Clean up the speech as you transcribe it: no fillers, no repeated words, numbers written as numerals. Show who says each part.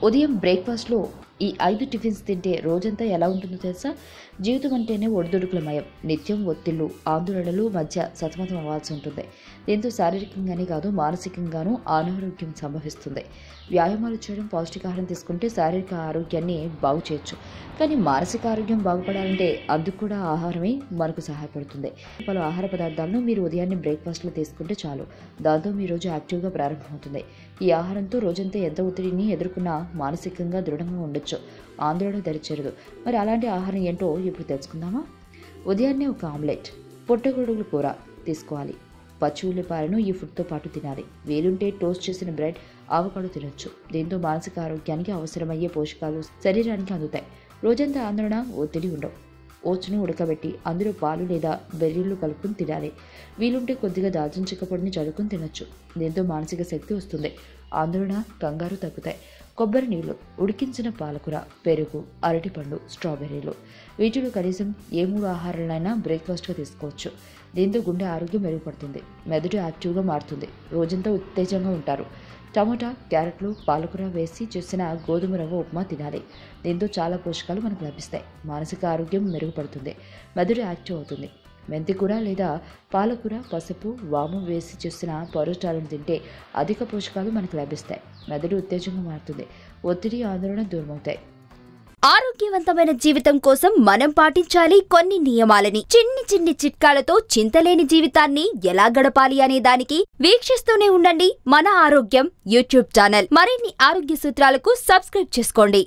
Speaker 1: ఉదయం బ్రేక్ఫాస్ట్లో ఈ 5 టిఫిన్స్ తింటే రోజంతా ఎలా ఉంటుందో తెలుసా? జీవితం అంటేనే ఒడిదుడుకులమయం. నిత్యం ఒత్తిళ్లు, ఆందోళనలు మధ్య సతమతం అవ్వాల్సి ఉంటుంది. దీంతో శారీరకంగానే కాదు మానసికంగానూ అనారోగ్యం సంభవిస్తుంది. వ్యాయామాలు చేయడం, పౌష్టికాహారం తీసుకుంటే శారీరక ఆరోగ్యాన్ని బాగు చేయొచ్చు. కానీ మానసిక ఆరోగ్యం బాగుపడాలంటే అందుకు కూడా ఆహారమే మనకు సహాయపడుతుంది. పలు ఆహార పదార్థాలను మీరు ఉదయాన్నే బ్రేక్ఫాస్ట్లో తీసుకుంటే చాలు. దాంతో మీ రోజు యాక్టివ్గా ప్రారంభమవుతుంది. ఈ ఆహారంతో రోజంతా ఎంత ఒత్తిడిని ఎదుర్కొన్నా మానసికంగా దృఢంగా ఉండొచ్చు. ఆందోళన దరిచేరదు. మరి అలాంటి ఆహారం ఏంటో ఇప్పుడు తెలుసుకుందామా? ఉదయాన్నే ఒక ఆమ్లెట్, పొట్టగొడుగుల కూర తీసుకోవాలి. పచ్చి ఉల్లిపాయలను ఈ ఫుడ్తో పాటు తినాలి. వీలుంటే టోస్ట్ చేసిన బ్రెడ్, ఆవకాడో తినొచ్చు. దీంతో మానసిక ఆరోగ్యానికి అవసరమయ్యే పోషకాలు శరీరానికి అందుతాయి. రోజంతా ఆందోళన, ఒత్తిడి ఉండవు. ఓట్స్ను ఉడకబెట్టి అందులో పాలు లేదా బెర్రీలు కలుపుకుని తినాలి. వీలుంటే కొద్దిగా దాల్చిన చెక్క పొడిని చదువుకుని తినొచ్చు. దీంతో మానసిక శక్తి వస్తుంది. ఆందోళన, కంగారు తగ్గుతాయి. కొబ్బరి నీళ్లు, ఉడికించిన పాలకూర, పెరుగు, అరటిపండు, స్ట్రాబెర్రీలు వీటిలో కనీసం ఏ 3 ఆహారాలైనా బ్రేక్ఫాస్ట్గా తీసుకోవచ్చు. దీంతో గుండె ఆరోగ్యం మెరుగుపడుతుంది. మెదడు యాక్టివ్గా మారుతుంది. రోజంతా ఉత్తేజంగా ఉంటారు. టమోటా, క్యారెట్లు, పాలకూర వేసి చేసిన గోధుమ రవ్వ ఉప్మా తినాలి. దీంతో చాలా పోషకాలు మనకు లభిస్తాయి. మానసిక ఆరోగ్యం మెరుగుపడుతుంది. మెదడు యాక్టివ్ అవుతుంది. మెంతికూర లేదా పాలకూర, పసుపు, వాము వేసి చేసిన పరోటాలను తింటే అధిక పోషకాలు మనకు లభిస్తాయి. మెదడు ఉత్తేజంగా మారుతుంది. ఒత్తిడి, ఆందోళన దూరమవుతాయి.
Speaker 2: ఆరోగ్యవంతమైన జీవితం కోసం మనం పాటించాలి కొన్ని నియమాలని. చిన్ని చిన్ని చిట్కాలతో చింతలేని జీవితాన్ని ఎలా గడపాలి అనే దానికి వీక్షిస్తూనే ఉండండి మన ఆరోగ్యం యూట్యూబ్ ఛానల్. మరిన్ని ఆరోగ్య సూత్రాలకు సబ్స్క్రైబ్ చేసుకోండి.